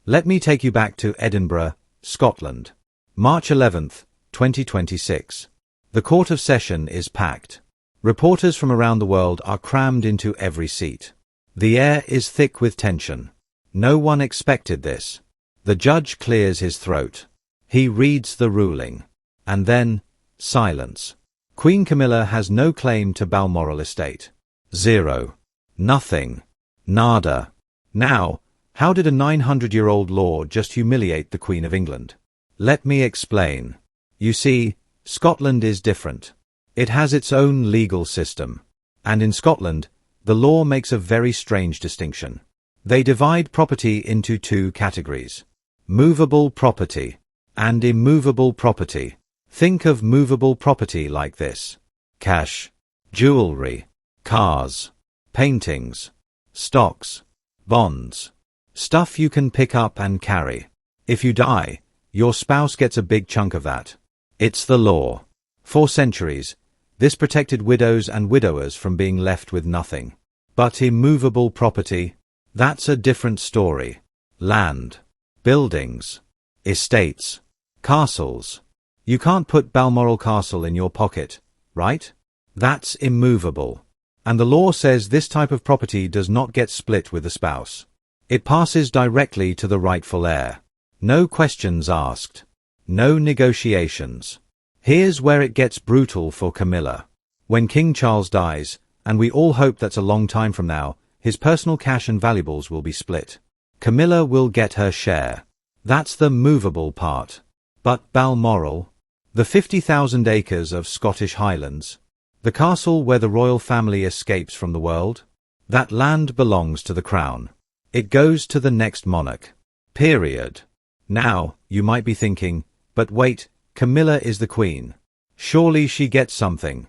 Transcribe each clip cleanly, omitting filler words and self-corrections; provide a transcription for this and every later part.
Let me take you back to Edinburgh, Scotland. March 11th, 2026. The Court of Session is packed. Reporters from around the world are crammed into every seat. The air is thick with tension. No one expected this. The judge clears his throat. He reads the ruling. And then, silence. Queen Camilla has no claim to Balmoral estate. Zero. Nothing. Nada. Now, how did a 900-year-old law just humiliate the Queen of England? Let me explain. You see, Scotland is different. It has its own legal system. And in Scotland, the law makes a very strange distinction. They divide property into two categories: movable property and immovable property. Think of movable property like this: cash, jewelry, cars, paintings, stocks, bonds, stuff you can pick up and carry. If you die, your spouse gets a big chunk of that. It's the law. For centuries, this protected widows and widowers from being left with nothing. But immovable property, that's a different story. Land, buildings, estates, castles. You can't put Balmoral Castle in your pocket, right? That's immovable. And the law says this type of property does not get split with the spouse. It passes directly to the rightful heir. No questions asked. No negotiations. Here's where it gets brutal for Camilla. When King Charles dies, and we all hope that's a long time from now, his personal cash and valuables will be split. Camilla will get her share. That's the movable part. But Balmoral? The 50,000 acres of Scottish Highlands? The castle where the royal family escapes from the world? That land belongs to the crown. It goes to the next monarch. Period. Now, you might be thinking, but wait, Camilla is the queen. Surely she gets something.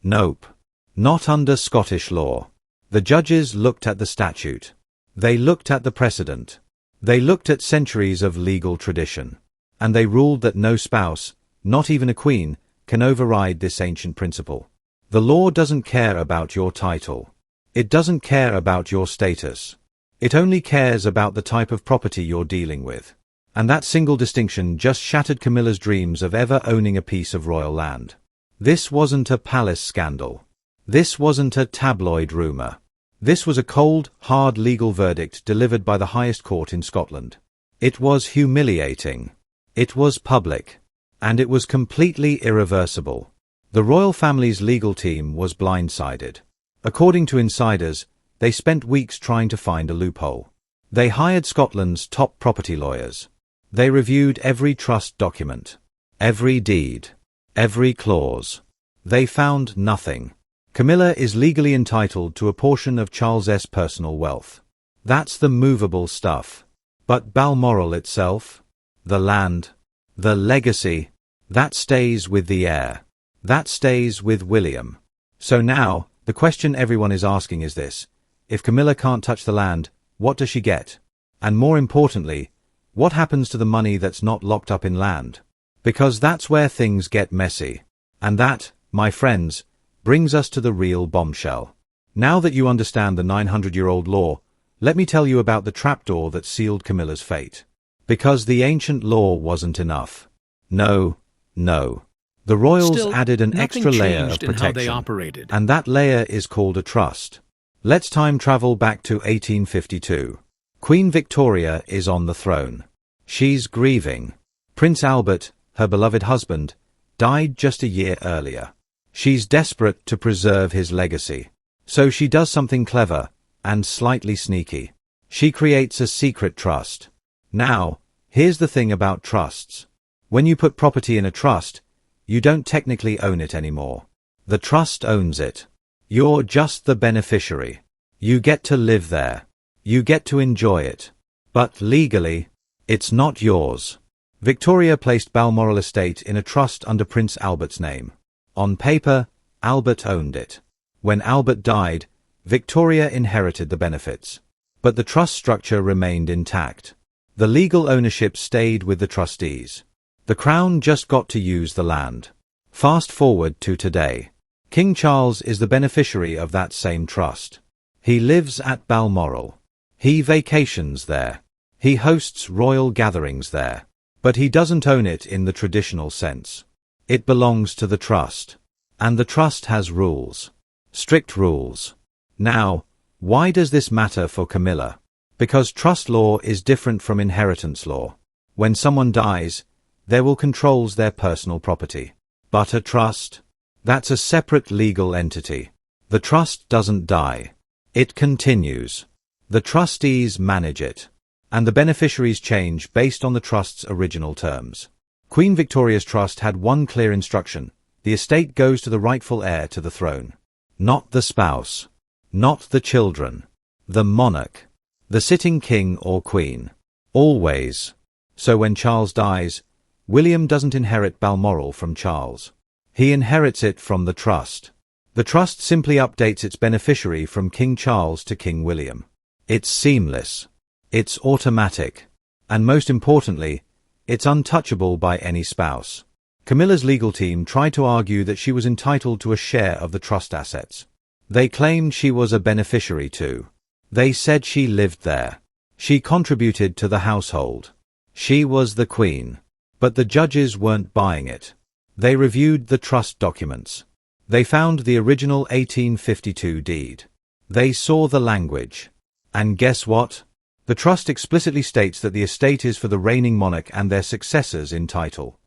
Nope. Not under Scottish law. The judges looked at the statute. They looked at the precedent. They looked at centuries of legal tradition. And they ruled that no spouse, not even a queen, can override this ancient principle. The law doesn't care about your title. It doesn't care about your status. It only cares about the type of property you're dealing with. And that single distinction just shattered Camilla's dreams of ever owning a piece of royal land. This wasn't a palace scandal. This wasn't a tabloid rumor. This was a cold, hard legal verdict delivered by the highest court in Scotland. It was humiliating. It was public. And it was completely irreversible. The royal family's legal team was blindsided. According to insiders, they spent weeks trying to find a loophole. They hired Scotland's top property lawyers. They reviewed every trust document, every deed, every clause. They found nothing. Camilla is legally entitled to a portion of Charles's personal wealth. That's the movable stuff. But Balmoral itself, the land, the legacy, that stays with the heir. That stays with William. So now, the question everyone is asking is this: if Camilla can't touch the land, what does she get? And more importantly, what happens to the money that's not locked up in land? Because that's where things get messy. And that, my friends, brings us to the real bombshell. Now that you understand the 900-year-old law, let me tell you about the trapdoor that sealed Camilla's fate. Because the ancient law wasn't enough. No. The royals Still, added an extra layer of protection. How they operated. And that layer is called a trust. Let's time travel back to 1852. Queen Victoria is on the throne. She's grieving. Prince Albert, her beloved husband, died just a year earlier. She's desperate to preserve his legacy. So she does something clever and slightly sneaky. She creates a secret trust. Now, here's the thing about trusts. When you put property in a trust, you don't technically own it anymore. The trust owns it. You're just the beneficiary. You get to live there. You get to enjoy it. But legally, it's not yours. Victoria placed Balmoral estate in a trust under Prince Albert's name. On paper, Albert owned it. When Albert died, Victoria inherited the benefits. But the trust structure remained intact. The legal ownership stayed with the trustees. The Crown just got to use the land. Fast forward to today. King Charles is the beneficiary of that same trust. He lives at Balmoral. He vacations there. He hosts royal gatherings there. But he doesn't own it in the traditional sense. It belongs to the trust. And the trust has rules. Strict rules. Now, why does this matter for Camilla? Because trust law is different from inheritance law. When someone dies, there will controls their personal property. But a trust? That's a separate legal entity. The trust doesn't die. It continues. The trustees manage it. And the beneficiaries change based on the trust's original terms. Queen Victoria's trust had one clear instruction. The estate goes to the rightful heir to the throne. Not the spouse. Not the children. The monarch. The sitting king or queen. Always. So when Charles dies, William doesn't inherit Balmoral from Charles. He inherits it from the trust. The trust simply updates its beneficiary from King Charles to King William. It's seamless. It's automatic. And most importantly, it's untouchable by any spouse. Camilla's legal team tried to argue that she was entitled to a share of the trust assets. They claimed she was a beneficiary too. They said she lived there. She contributed to the household. She was the queen. But the judges weren't buying it. They reviewed the trust documents. They found the original 1852 deed. They saw the language. And guess what? The trust explicitly states that the estate is for the reigning monarch and their successors in title.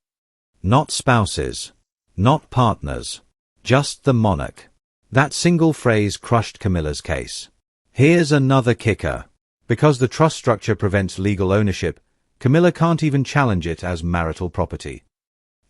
Not spouses. Not partners. Just the monarch. That single phrase crushed Camilla's case. Here's another kicker. Because the trust structure prevents legal ownership, Camilla can't even challenge it as marital property.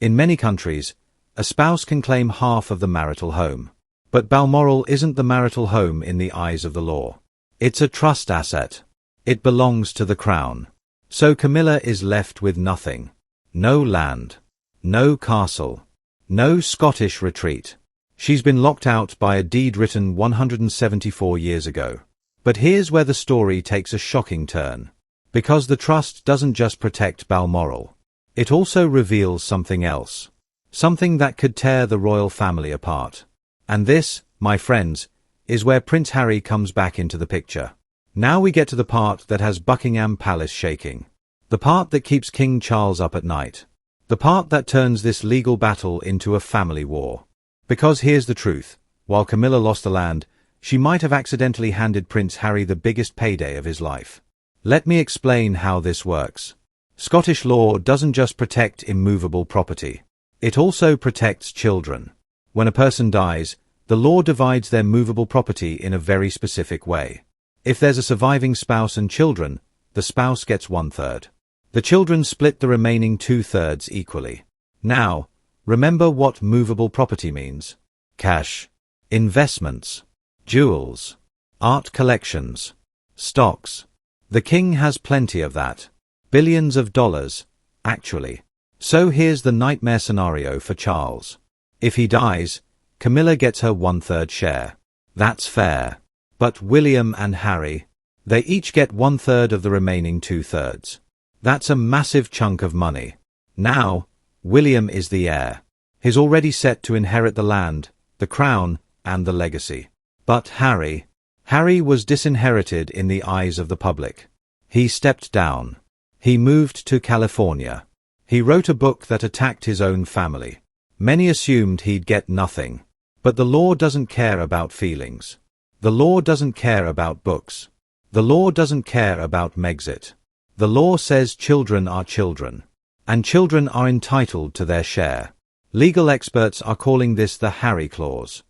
In many countries, a spouse can claim half of the marital home. But Balmoral isn't the marital home in the eyes of the law. It's a trust asset. It belongs to the crown. So Camilla is left with nothing. No land. No castle. No Scottish retreat. She's been locked out by a deed written 174 years ago. But here's where the story takes a shocking turn. Because the trust doesn't just protect Balmoral. It also reveals something else. Something that could tear the royal family apart. And this, my friends, is where Prince Harry comes back into the picture. Now we get to the part that has Buckingham Palace shaking. The part that keeps King Charles up at night. The part that turns this legal battle into a family war. Because here's the truth. While Camilla lost the land, she might have accidentally handed Prince Harry the biggest payday of his life. Let me explain how this works. Scottish law doesn't just protect immovable property. It also protects children. When a person dies, the law divides their movable property in a very specific way. If there's a surviving spouse and children, the spouse gets 1/3. The children split the remaining 2/3 equally. Now, remember what movable property means. Cash, investments, jewels, art collections, stocks. The king has plenty of that. Billions of dollars, actually. So here's the nightmare scenario for Charles. If he dies, Camilla gets her 1/3 share. That's fair. But William and Harry, they each get 1/3 of the remaining 2/3. That's a massive chunk of money. Now, William is the heir. He's already set to inherit the land, the crown, and the legacy. But Harry was disinherited in the eyes of the public. He stepped down. He moved to California. He wrote a book that attacked his own family. Many assumed he'd get nothing. But the law doesn't care about feelings. The law doesn't care about books. The law doesn't care about Megxit. The law says children are children. And children are entitled to their share. Legal experts are calling this the Harry Clause.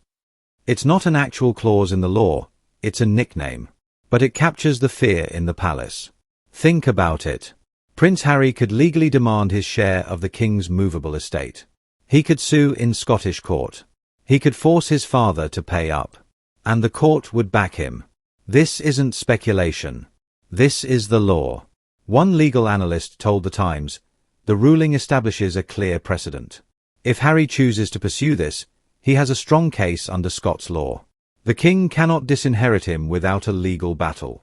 It's not an actual clause in the law, it's a nickname. But it captures the fear in the palace. Think about it. Prince Harry could legally demand his share of the king's movable estate. He could sue in Scottish court. He could force his father to pay up. And the court would back him. This isn't speculation. This is the law. One legal analyst told The Times, the ruling establishes a clear precedent. If Harry chooses to pursue this, he has a strong case under Scots law. The king cannot disinherit him without a legal battle.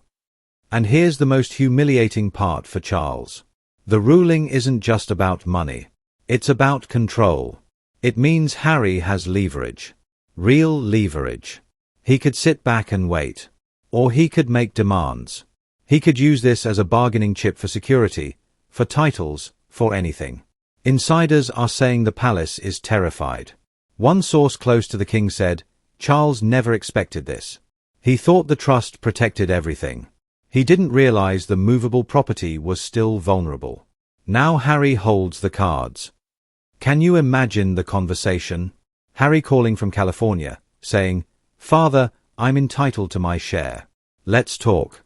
And here's the most humiliating part for Charles. The ruling isn't just about money. It's about control. It means Harry has leverage. Real leverage. He could sit back and wait. Or he could make demands. He could use this as a bargaining chip for security, for titles, for anything. Insiders are saying the palace is terrified. One source close to the king said, Charles never expected this. He thought the trust protected everything. He didn't realize the movable property was still vulnerable. Now Harry holds the cards. Can you imagine the conversation? Harry calling from California, saying, Father, I'm entitled to my share. Let's talk.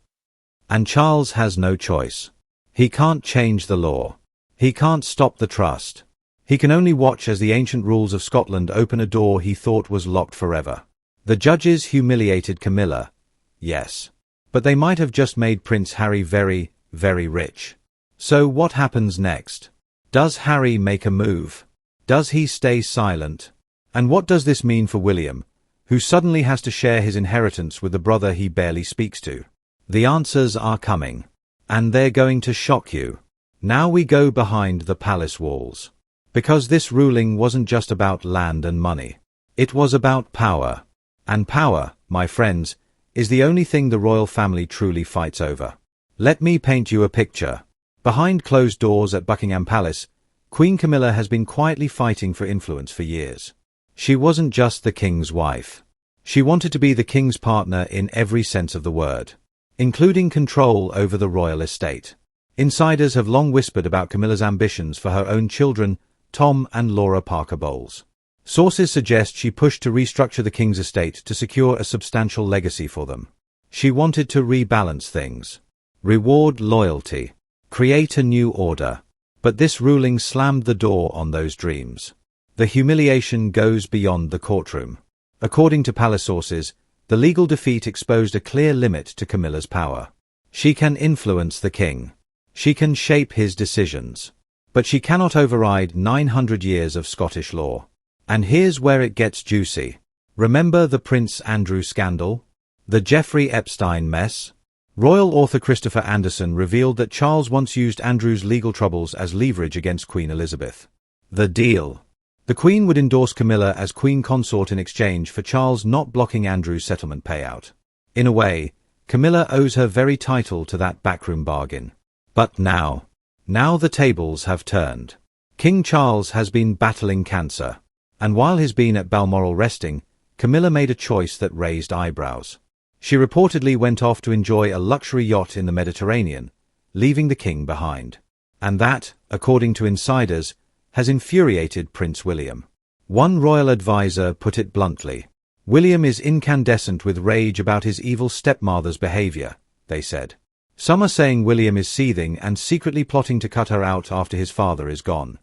And Charles has no choice. He can't change the law. He can't stop the trust. He can only watch as the ancient rules of Scotland open a door he thought was locked forever. The judges humiliated Camilla. Yes. But they might have just made Prince Harry very, very rich. So what happens next? Does Harry make a move? Does he stay silent? And what does this mean for William, who suddenly has to share his inheritance with the brother he barely speaks to? The answers are coming. And they're going to shock you. Now we go behind the palace walls. Because this ruling wasn't just about land and money. It was about power. And power, my friends, is the only thing the royal family truly fights over. Let me paint you a picture. Behind closed doors at Buckingham Palace, Queen Camilla has been quietly fighting for influence for years. She wasn't just the king's wife. She wanted to be the king's partner in every sense of the word, including control over the royal estate. Insiders have long whispered about Camilla's ambitions for her own children, Tom and Laura Parker Bowles. Sources suggest she pushed to restructure the king's estate to secure a substantial legacy for them. She wanted to rebalance things, reward loyalty, create a new order. But this ruling slammed the door on those dreams. The humiliation goes beyond the courtroom. According to palace sources, the legal defeat exposed a clear limit to Camilla's power. She can influence the king. She can shape his decisions. But she cannot override 900 years of Scottish law. And here's where it gets juicy. Remember the Prince Andrew scandal? The Jeffrey Epstein mess? Royal author Christopher Anderson revealed that Charles once used Andrew's legal troubles as leverage against Queen Elizabeth. The deal. The Queen would endorse Camilla as Queen Consort in exchange for Charles not blocking Andrew's settlement payout. In a way, Camilla owes her very title to that backroom bargain. But now the tables have turned. King Charles has been battling cancer. And while he's been at Balmoral resting, Camilla made a choice that raised eyebrows. She reportedly went off to enjoy a luxury yacht in the Mediterranean, leaving the king behind. And that, according to insiders, has infuriated Prince William. One royal advisor put it bluntly. William is incandescent with rage about his evil stepmother's behavior, they said. Some are saying William is seething and secretly plotting to cut her out after his father is gone.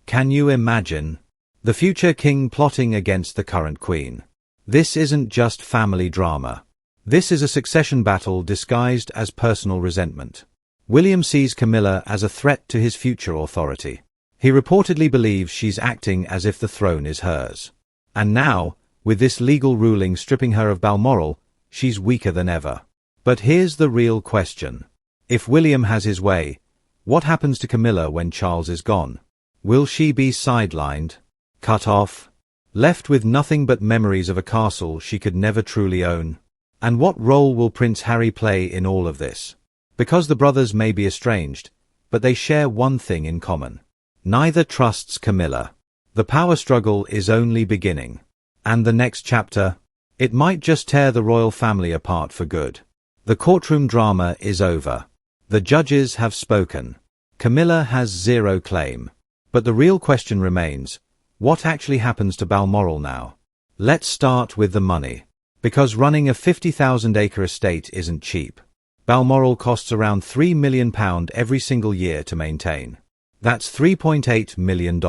Can you imagine? The future king plotting against the current queen. This isn't just family drama. This is a succession battle disguised as personal resentment. William sees Camilla as a threat to his future authority. He reportedly believes she's acting as if the throne is hers. And now, with this legal ruling stripping her of Balmoral, she's weaker than ever. But here's the real question. If William has his way, what happens to Camilla when Charles is gone? Will she be sidelined? Cut off? Left with nothing but memories of a castle she could never truly own? And what role will Prince Harry play in all of this? Because the brothers may be estranged, but they share one thing in common. Neither trusts Camilla. The power struggle is only beginning. And the next chapter? It might just tear the royal family apart for good. The courtroom drama is over. The judges have spoken. Camilla has zero claim. But the real question remains, what actually happens to Balmoral now? Let's start with the money. Because running a 50,000-acre estate isn't cheap. Balmoral costs around £3 million every single year to maintain. That's $3.8 million.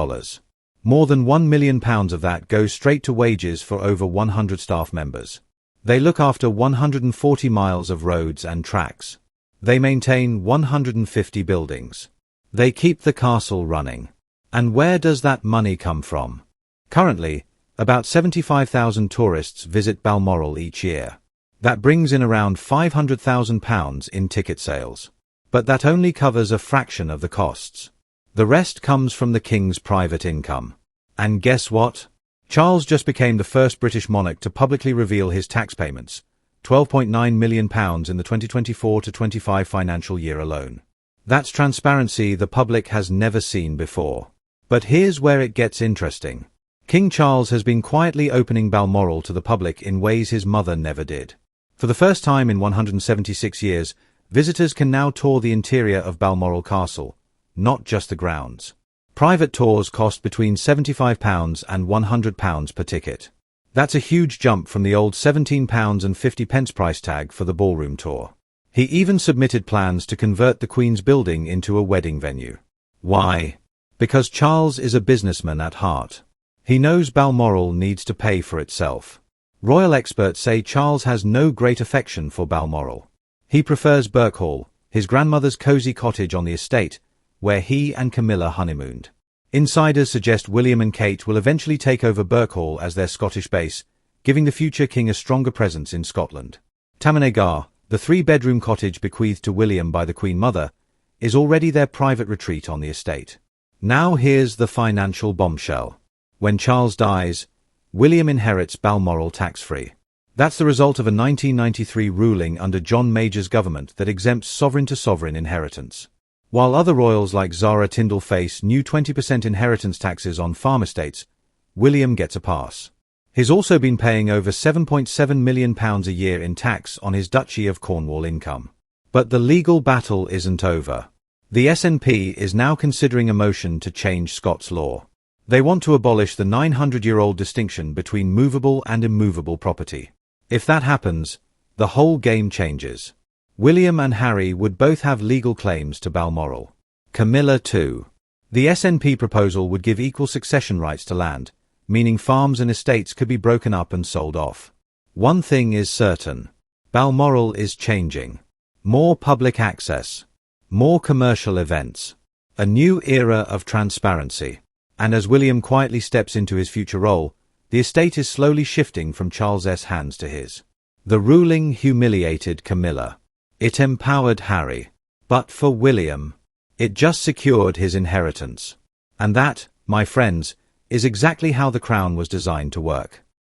More than £1 million of that goes straight to wages for over 100 staff members. They look after 140 miles of roads and tracks. They maintain 150 buildings. They keep the castle running. And where does that money come from? Currently, about 75,000 tourists visit Balmoral each year. That brings in around £500,000 in ticket sales. But that only covers a fraction of the costs. The rest comes from the king's private income. And guess what? Charles just became the first British monarch to publicly reveal his tax payments, £12.9 million in the 2024-25 financial year alone. That's transparency the public has never seen before. But here's where it gets interesting. King Charles has been quietly opening Balmoral to the public in ways his mother never did. For the first time in 176 years, visitors can now tour the interior of Balmoral Castle, not just the grounds. Private tours cost between £75 and £100 per ticket. That's a huge jump from the old £17.50 price tag for the ballroom tour. He even submitted plans to convert the Queen's building into a wedding venue. Why? Because Charles is a businessman at heart. He knows Balmoral needs to pay for itself. Royal experts say Charles has no great affection for Balmoral. He prefers Birkhall, his grandmother's cosy cottage on the estate, where he and Camilla honeymooned. Insiders suggest William and Kate will eventually take over Birkhall as their Scottish base, giving the future king a stronger presence in Scotland. Tamanagar, the three-bedroom cottage bequeathed to William by the Queen Mother, is already their private retreat on the estate. Now here's the financial bombshell. When Charles dies, William inherits Balmoral tax-free. That's the result of a 1993 ruling under John Major's government that exempts sovereign-to-sovereign inheritance. While other royals like Zara Tindall face new 20% inheritance taxes on farm estates, William gets a pass. He's also been paying over £7.7 million a year in tax on his Duchy of Cornwall income. But the legal battle isn't over. The SNP is now considering a motion to change Scots law. They want to abolish the 900-year-old distinction between movable and immovable property. If that happens, the whole game changes. William and Harry would both have legal claims to Balmoral. Camilla too. The SNP proposal would give equal succession rights to land, meaning farms and estates could be broken up and sold off. One thing is certain. Balmoral is changing. More public access. More commercial events. A new era of transparency. And as William quietly steps into his future role, the estate is slowly shifting from Charles's hands to his. The ruling humiliated Camilla. It empowered Harry. But for William, it just secured his inheritance. And that, my friends, is exactly how the crown was designed to work.